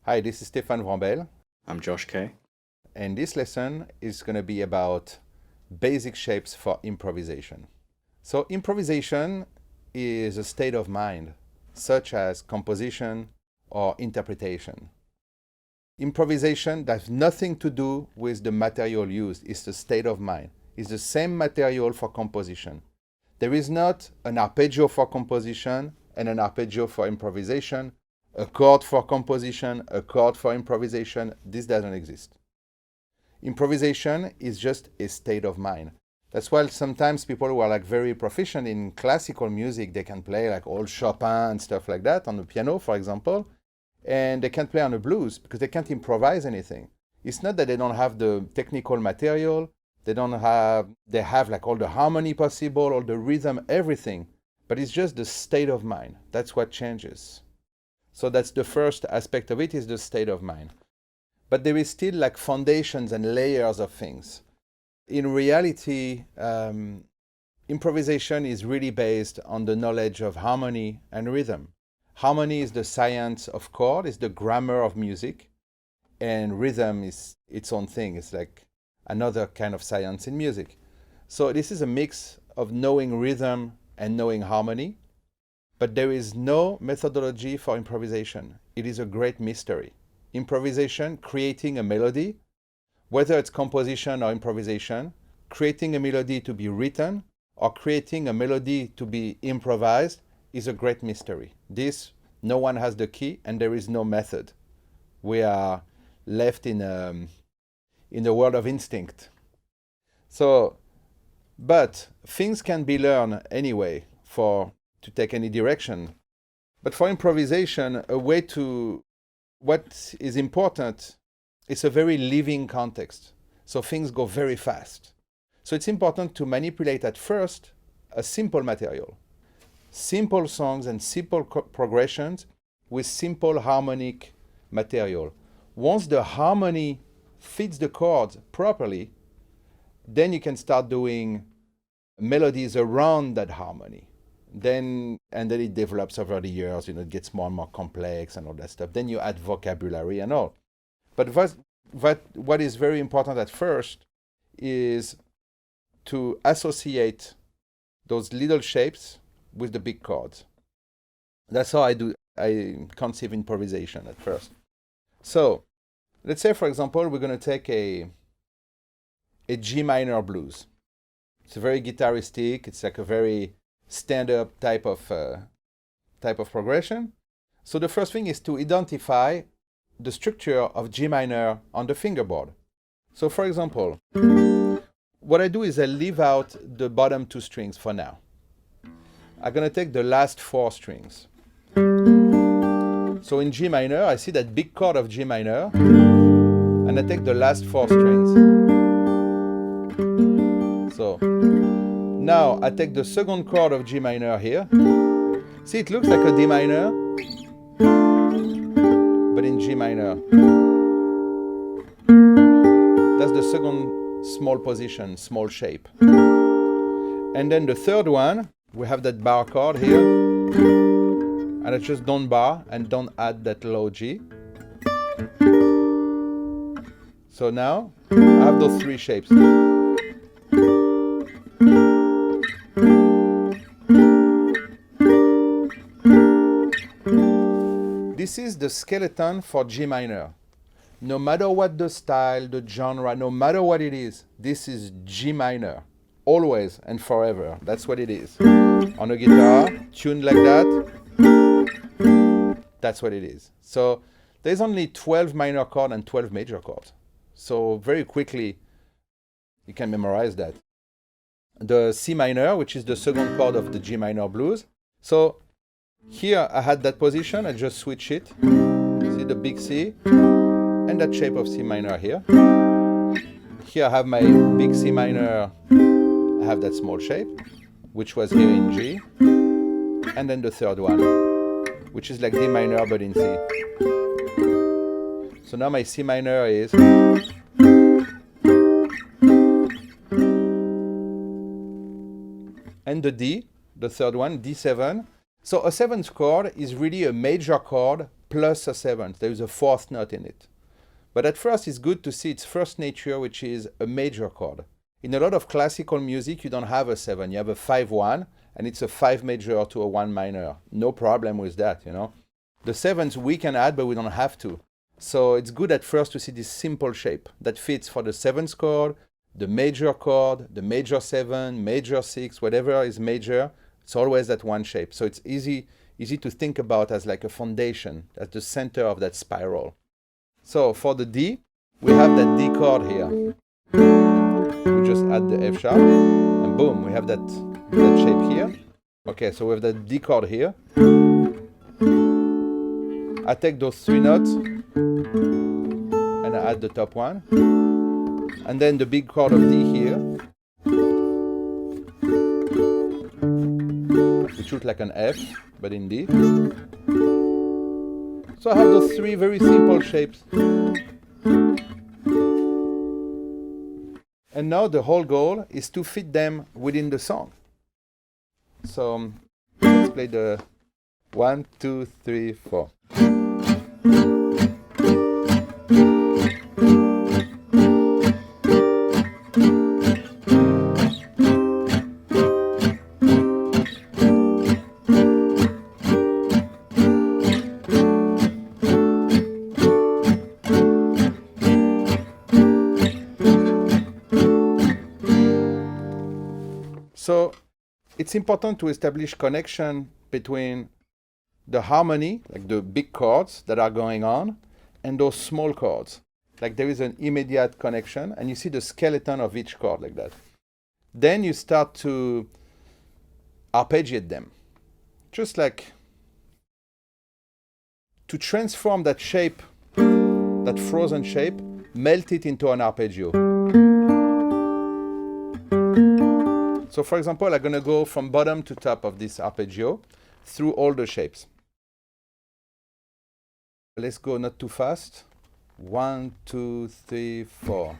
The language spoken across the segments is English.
Hi, this is Stéphane Wrembel, I'm Josh Kay. and this lesson is going to be about basic shapes for improvisation. So, improvisation is a state of mind, such as composition or interpretation. Improvisation has nothing to do with the material used, it's the state of mind. It's the same material for composition. There is not an arpeggio for composition and an arpeggio for improvisation, a chord for composition, a chord for improvisation. This doesn't exist. Improvisation is just a state of mind. That's why sometimes people who are like very proficient in classical music, they can play like old Chopin and stuff like that on the piano, for example, and they can't play on the blues because they can't improvise anything. It's not that they don't have the technical material, they have like all the harmony possible, all the rhythm, everything, but it's just the state of mind. That's what changes. So that's the first aspect of it, is the state of mind. But there is still like foundations and layers of things. In reality, improvisation is really based on the knowledge of harmony and rhythm. Harmony is the science of chord, is the grammar of music, and rhythm is its own thing. It's like another kind of science in music. So this is a mix of knowing rhythm and knowing harmony. But there is no methodology for improvisation. It is a great mystery. Improvisation, creating a melody, whether it's composition or improvisation, creating a melody to be written or creating a melody to be improvised is a great mystery. This, no one has the key and there is no method. We are left in the world of instinct. So, but things can be learned anyway to take any direction. But for improvisation, what is important is a very living context. So things go very fast. So it's important to manipulate at first a simple material, simple songs and simple progressions with simple harmonic material. Once the harmony fits the chords properly, then you can start doing melodies around that harmony. Then it develops over the years, it gets more and more complex and all that stuff. Then you add vocabulary and all. But what is very important at first is to associate those little shapes with the big chords. That's how I conceive improvisation at first. So let's say, for example, we're going to take a G minor blues. It's very guitaristic. It's like a very stand-up type of progression. So the first thing is to identify the structure of G minor on the fingerboard. So for example, what I do is I leave out the bottom two strings for now. I'm going to take the last four strings. So in G minor, I see that big chord of G minor, and I take the last four strings. So now I take the second chord of G minor here. See, it looks like a D minor, but in G minor. That's the second small position, small shape. And then the third one, we have that bar chord here. And I just don't bar and don't add that low G. So now I have those three shapes. This is the skeleton for G minor. No matter what the style, the genre, no matter what it is, this is G minor. Always and forever. That's what it is. On a guitar, tuned like that, that's what it is. So there's only 12 minor chords and 12 major chords. So very quickly, you can memorize that. The C minor, which is the second chord of the G minor blues. So here I had that position, I just switch it. See the big C and that shape of C minor here. Here I have my big C minor, I have that small shape, which was here in G. And then the third one, which is like D minor but in C. So now my C minor is. And the D, the third one, D7. So a seventh chord is really a major chord plus a seventh. There is a fourth note in it. But at first, it's good to see its first nature, which is a major chord. In a lot of classical music, you don't have a 7. You have a 5-1, and it's a 5 major to a 1 minor. No problem with that, you know. The sevenths we can add, but we don't have to. So it's good at first to see this simple shape that fits for the 7th chord, the major chord, the major 7, major 6, whatever is major. It's always that one shape. So it's easy to think about as like a foundation, at the center of that spiral. So for the D, we have that D chord here. We just add the F sharp, and boom, we have that shape here. Okay, so we have that D chord here. I take those 3 notes, and I add the top one. And then the big chord of D here, which looks like an F, but in D. So I have those 3 very simple shapes. And now the whole goal is to fit them within the song. So let's play the 1, 2, 3, 4. So it's important to establish connection between the harmony, like the big chords that are going on, and those small chords. Like there is an immediate connection, and you see the skeleton of each chord like that. Then you start to arpeggiate them. Just like to transform that shape, that frozen shape, melt it into an arpeggio. So for example, I'm going to go from bottom to top of this arpeggio through all the shapes. Let's go not too fast. 1, 2, 3, 4.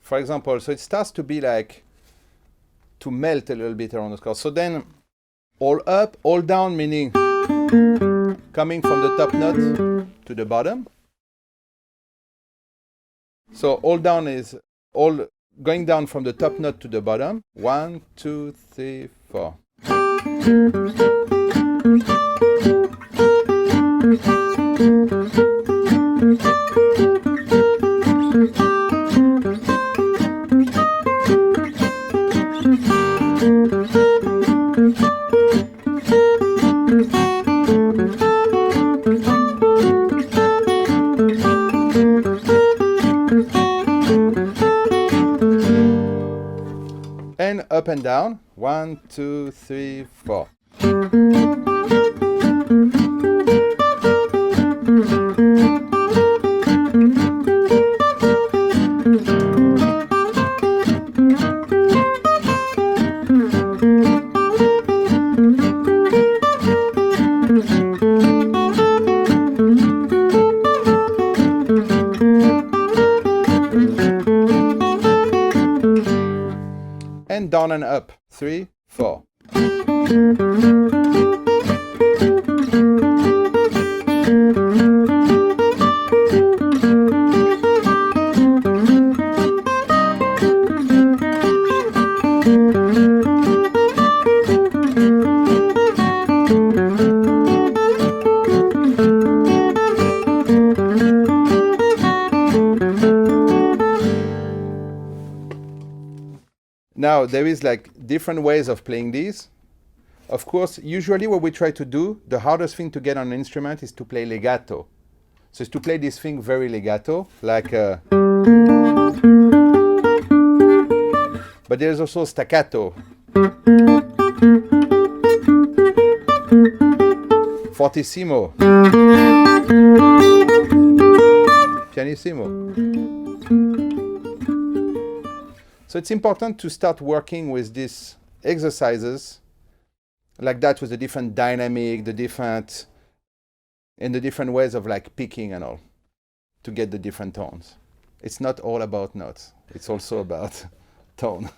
For example, so it starts to be like to melt a little bit around the chord. So then all up, all down, meaning coming from the top note to the bottom. So all down is all going down from the top note to the bottom. 1, 2, 3, 4. And up and down. 1, 2, 3, 4. And down and up. 3, 4. Now, there is like different ways of playing these. Of course, usually what we try to do, the hardest thing to get on an instrument is to play legato. So it's to play this thing very legato, like but there's also staccato. fortissimo, pianissimo. So it's important to start working with these exercises like that, with the different dynamic, the different ways of like picking and all, to get the different tones. It's not all about notes. It's also about tone.